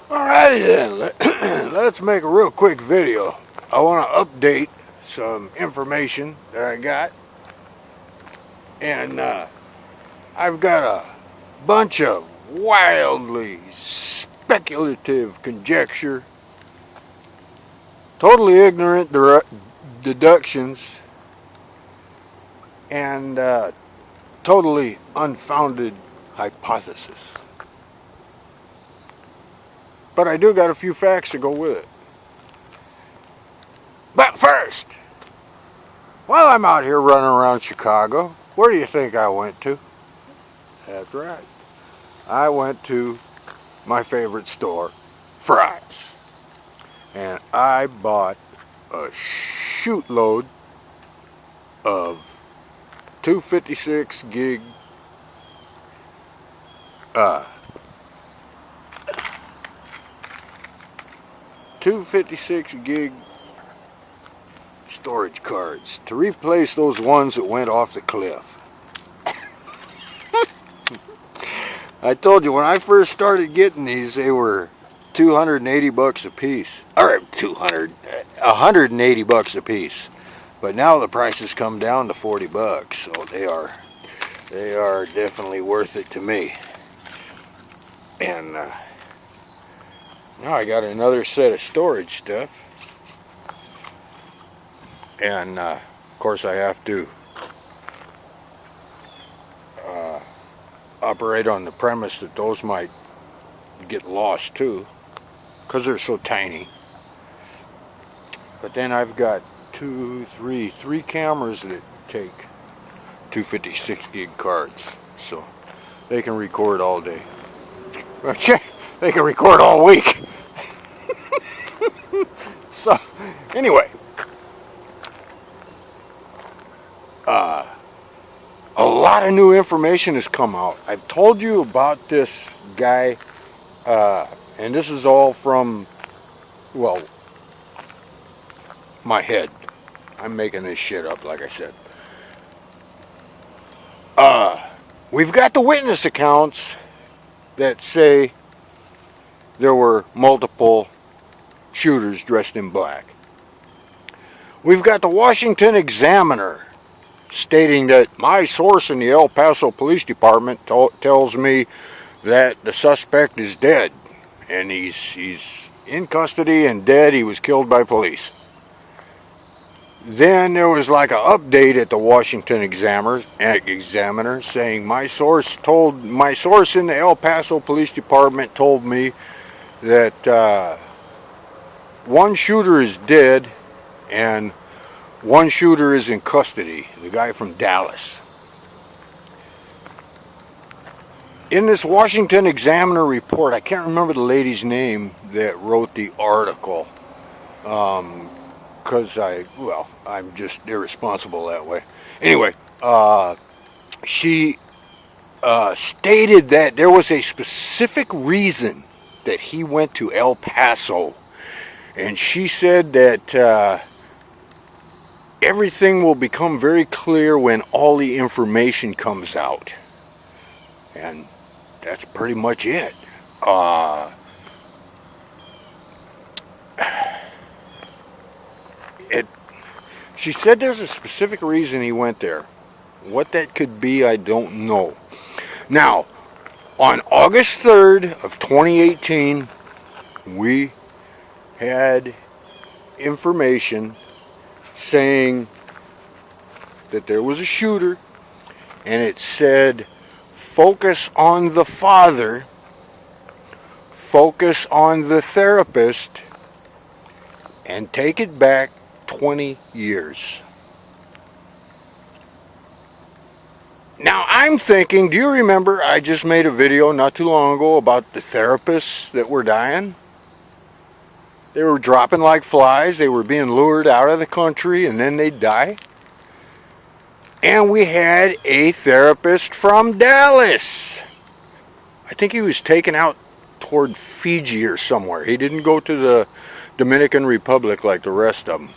Alrighty then, let's make a real quick video. I want to update some information that I got. And I've got a bunch of wildly speculative conjecture, totally ignorant deductions, and totally unfounded hypothesis. But I do got a few facts to go with it. But first, while I'm out here running around Chicago, where do you think I went to? That's right. I went to my favorite store, Fry's. And I bought a shootload of 256 gig 256 gig storage cards to replace those ones that went off the cliff. I told you when I first started getting these, they were 280 bucks a piece, or 180 bucks a piece. But now the prices come down to 40 bucks, so they are definitely worth it to me. And now I got another set of storage stuff, and of course I have to operate on the premise that those might get lost too, because they're so tiny. But then I've got three cameras that take 256 gig cards, so they can record all day. Okay, they can record all week. So anyway, a lot of new information has come out. I've told you about this guy, and this is all from, well, my head. I'm making this shit up, like I said. We've got the witness accounts that say there were multiple shooters dressed in black. We've got the Washington Examiner stating that my source in the El Paso Police Department tells me that the suspect is dead, and he's in custody and dead. He was killed by police. Then there was like an update at the Washington Examiner saying my source in the El Paso Police Department told me that one shooter is dead and one shooter is in custody, the guy from Dallas. In this Washington Examiner report, I can't remember the lady's name that wrote the article, because I'm just irresponsible that way. Anyway, she stated that there was a specific reason that he went to El Paso, and she said that everything will become very clear when all the information comes out. And that's pretty much it. She said there's a specific reason he went there. What that could be, I don't know. Now, on August 3rd of 2018, we had information saying that there was a shooter, and it said, focus on the father, focus on the therapist, and take it back 20 years. Now I'm thinking, do you remember I just made a video not too long ago about the therapists that were dying? They were dropping like flies. They were being lured out of the country and then they'd die. And we had a therapist from Dallas. I think he was taken out toward Fiji or somewhere. He didn't go to the Dominican Republic like the rest of them.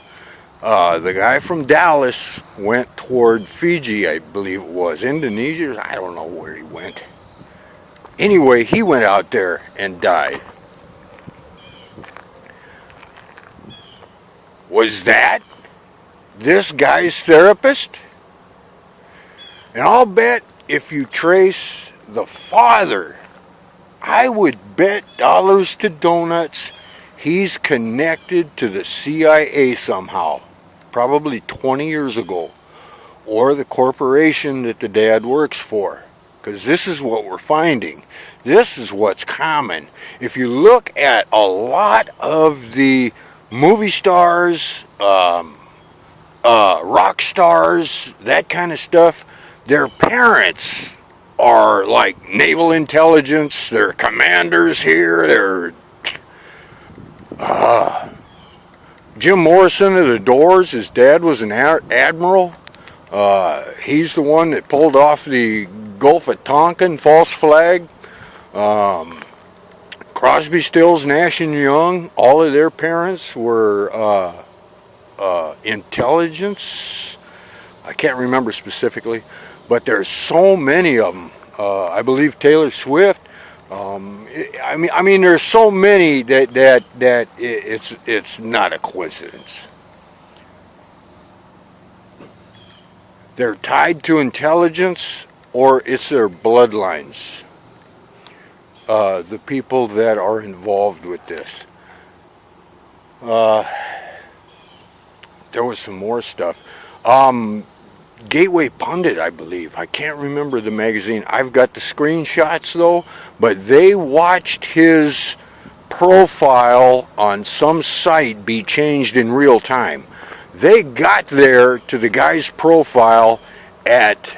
The guy from Dallas went toward Fiji, I believe it was. Indonesia, I don't know where he went. Anyway, he went out there and died. Was that this guy's therapist? And I'll bet if you trace the father, I would bet dollars to donuts he's connected to the CIA somehow, probably 20 years ago, or the corporation that the dad works for, because this is what we're finding. This is what's common. If you look at a lot of the movie stars, rock stars, that kind of stuff, their parents are like naval intelligence, they're commanders here, they're Jim Morrison of the Doors, his dad was an admiral. He's the one that pulled off the Gulf of Tonkin false flag. Crosby, Stills, Nash and Young, all of their parents were intelligence. I can't remember specifically, but there's so many of them. I believe Taylor Swift. I mean, there's so many that it's not a coincidence. They're tied to intelligence, or it's their bloodlines. The people that are involved with this. There was some more stuff. Gateway Pundit, I believe. I can't remember the magazine. I've got the screenshots though, but they watched his profile on some site be changed in real time. They got there to the guy's profile at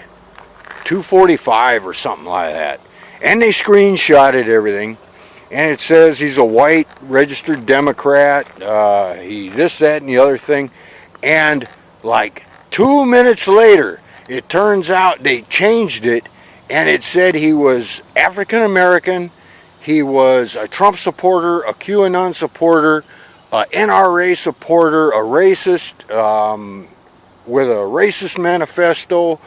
2:45 or something like that. And they screenshotted everything. And it says he's a white registered Democrat. He this, that, and the other thing. And like 2 minutes later, it turns out they changed it, and it said he was African American, he was a Trump supporter, a QAnon supporter, a NRA supporter, a racist, with a racist manifesto,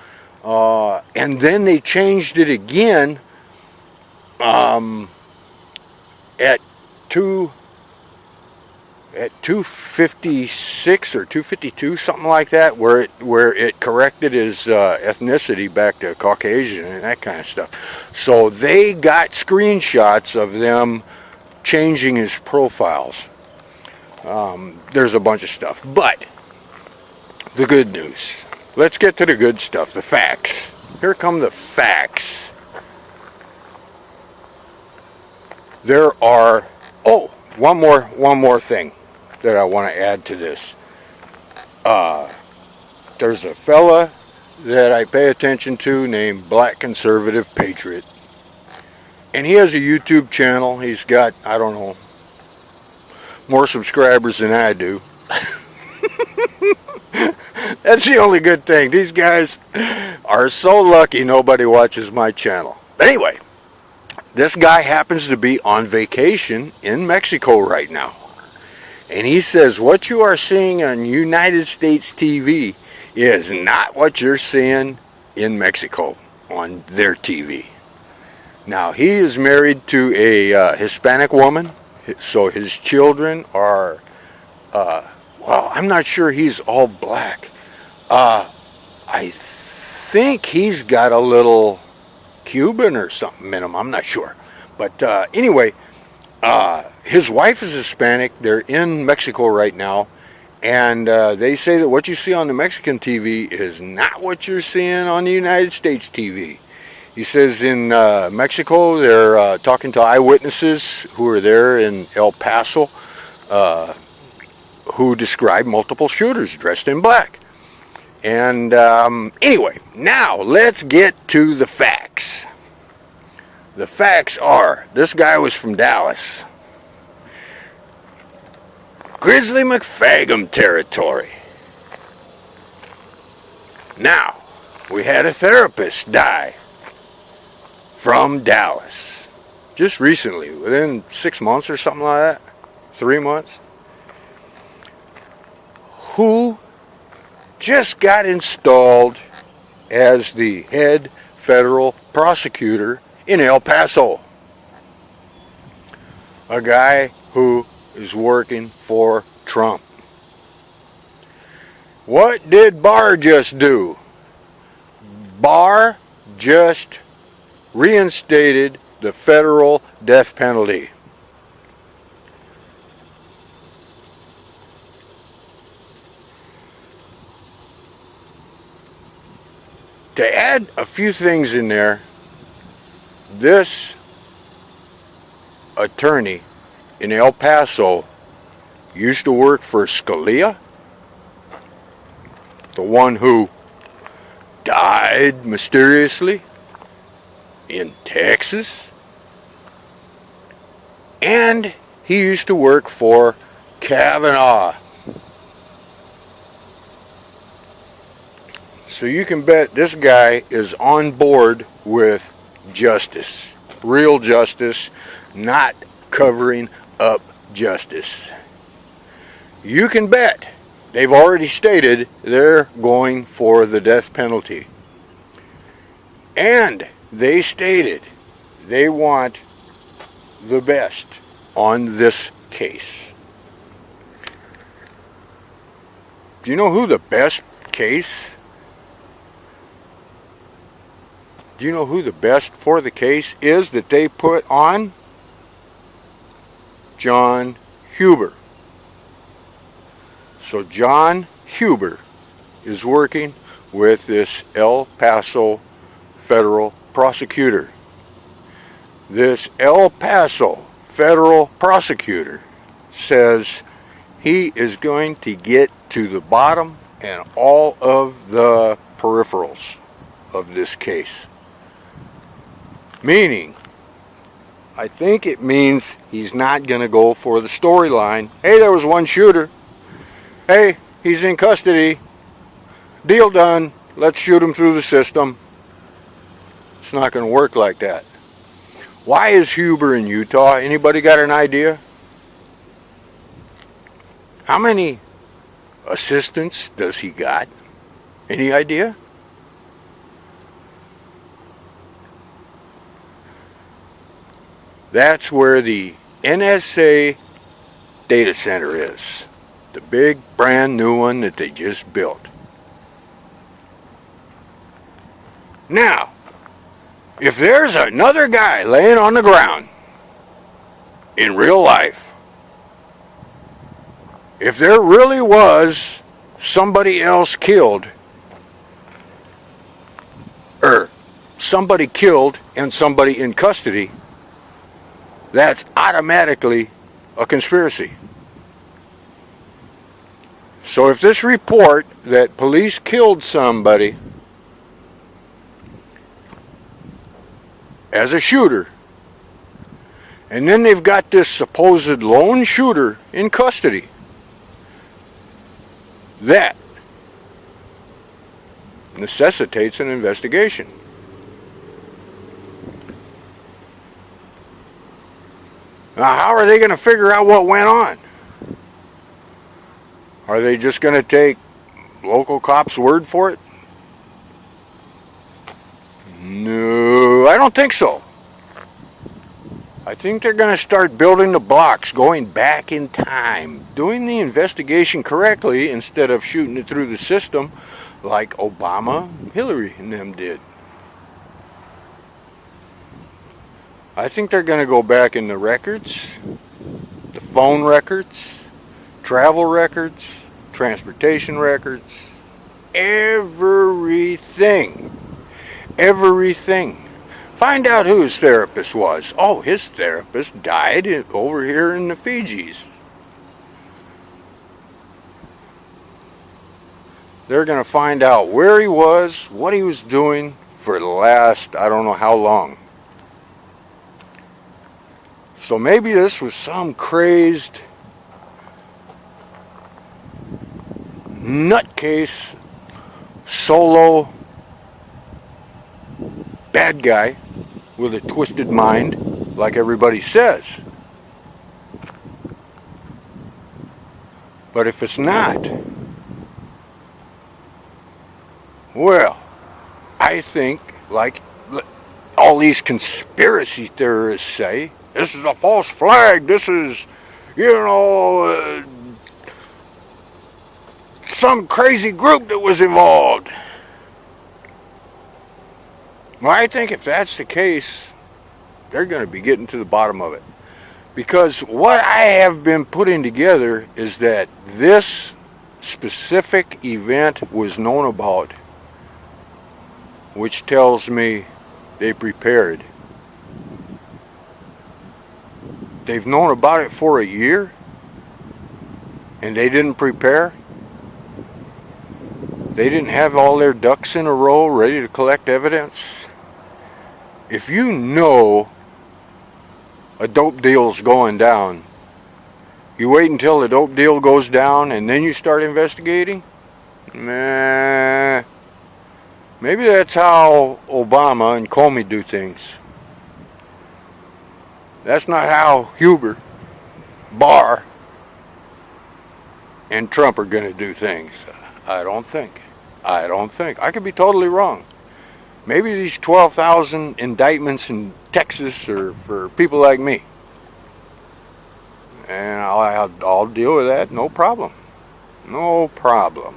and then they changed it again at 2:56 or 2:52, something like that, where it corrected his ethnicity back to Caucasian and that kind of stuff. So they got screenshots of them changing his profiles. There's a bunch of stuff, but the good news. Let's get to the good stuff, the facts. Here come the facts. There are one more thing that I want to add to this. There's a fella that I pay attention to named Black Conservative Patriot, and he has a YouTube channel. He's got, I don't know, more subscribers than I do. That's the only good thing. These guys are so lucky nobody watches my channel. But anyway, this guy happens to be on vacation in Mexico right now. And he says what you are seeing on United States TV is not what you're seeing in Mexico on their TV. Now, he is married to a Hispanic woman, so his children are, well, I'm not sure he's all black. I think he's got a little Cuban or something in him, I'm not sure. But anyway, his wife is Hispanic. They're in Mexico right now, and they say that what you see on the Mexican TV is not what you're seeing on the United States TV. He says in Mexico they're talking to eyewitnesses who are there in El Paso, who describe multiple shooters dressed in black. And anyway, now let's get to the facts. The facts are, this guy was from Dallas. Grizzly McFagum territory. Now, we had a therapist die from Dallas. Just recently, within 6 months or something like that. 3 months. Who just got installed as the head federal prosecutor in El Paso. A guy who is working for Trump. What did Barr just do? Barr just reinstated the federal death penalty. To add a few things in there, this attorney in El Paso used to work for Scalia, the one who died mysteriously in Texas, and he used to work for Kavanaugh. So you can bet this guy is on board with justice, real justice, not covering up justice. You can bet they've already stated they're going for the death penalty. And they stated they want the best on this case. Do you know who the best case? Do you know who the best for the case is that they put on? John Huber. So John Huber is working with this El Paso federal prosecutor. This El Paso federal prosecutor says he is going to get to the bottom and all of the peripherals of this case. Meaning, I think it means he's not going to go for the storyline. Hey, there was one shooter. Hey, he's in custody. Deal done. Let's shoot him through the system. It's not going to work like that. Why is Huber in Utah? Anybody got an idea? How many assistants does he got? Any idea? That's where the NSA data center is. The big brand new one that they just built. Now, if there's another guy laying on the ground in real life, if there really was somebody else killed, or somebody killed and somebody in custody, that's automatically a conspiracy. So if this report that police killed somebody as a shooter, and then they've got this supposed lone shooter in custody, that necessitates an investigation. Now, how are they going to figure out what went on? Are they just going to take local cops' word for it? No, I don't think so. I think they're going to start building the blocks, going back in time, doing the investigation correctly instead of shooting it through the system like Obama, Hillary, and them did. I think they're going to go back in the records, the phone records, travel records, transportation records, everything. Everything. Find out who his therapist was. Oh, his therapist died over here in the Fijis. They're going to find out where he was, what he was doing for the last, I don't know how long. So maybe this was some crazed nutcase solo bad guy with a twisted mind, like everybody says. But if it's not, well, I think, like all these conspiracy theorists say, this is a false flag, this is, some crazy group that was involved. Well, I think if that's the case, they're going to be getting to the bottom of it. Because what I have been putting together is that this specific event was known about, which tells me they prepared. They've known about it for a year, and they didn't prepare. They didn't have all their ducks in a row ready to collect evidence. If you know a dope deal's going down, you wait until the dope deal goes down and then you start investigating? Nah. Maybe that's how Obama and Comey do things. That's not how Huber, Barr, and Trump are going to do things. I don't think. I could be totally wrong. Maybe these 12,000 indictments in Texas are for people like me. And I'll deal with that, no problem. No problem.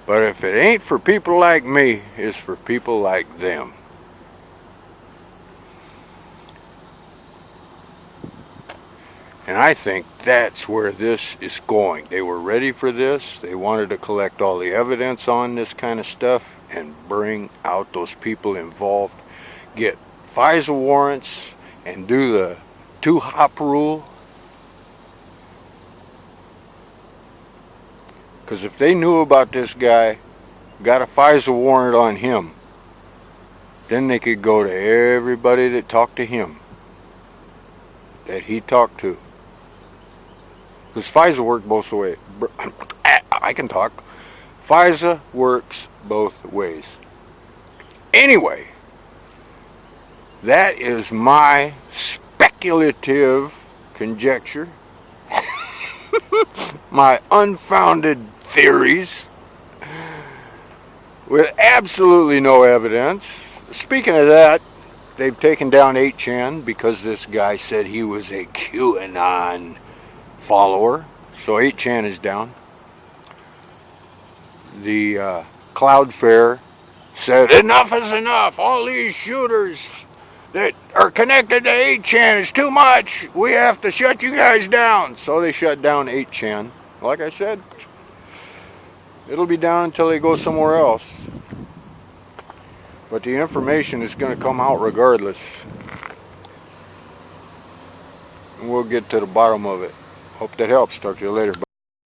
But if it ain't for people like me, it's for people like them. And I think that's where this is going. They were ready for this. They wanted to collect all the evidence on this kind of stuff and bring out those people involved. Get FISA warrants and do the 2-hop rule. Because if they knew about this guy, got a FISA warrant on him, then they could go to everybody that talked to him, that he talked to. Because FISA works both ways. I can talk. FISA works both ways. Anyway, that is my speculative conjecture. My unfounded theories with absolutely no evidence. Speaking of that, they've taken down 8chan because this guy said he was a QAnon follower. So 8chan is down. The Cloudflare said enough is enough. All these shooters that are connected to 8chan is too much. We have to shut you guys down. So they shut down 8chan. Like I said, it'll be down until they go somewhere else. But the information is going to come out regardless. And we'll get to the bottom of it. Hope that helps. Talk to you later. Bye.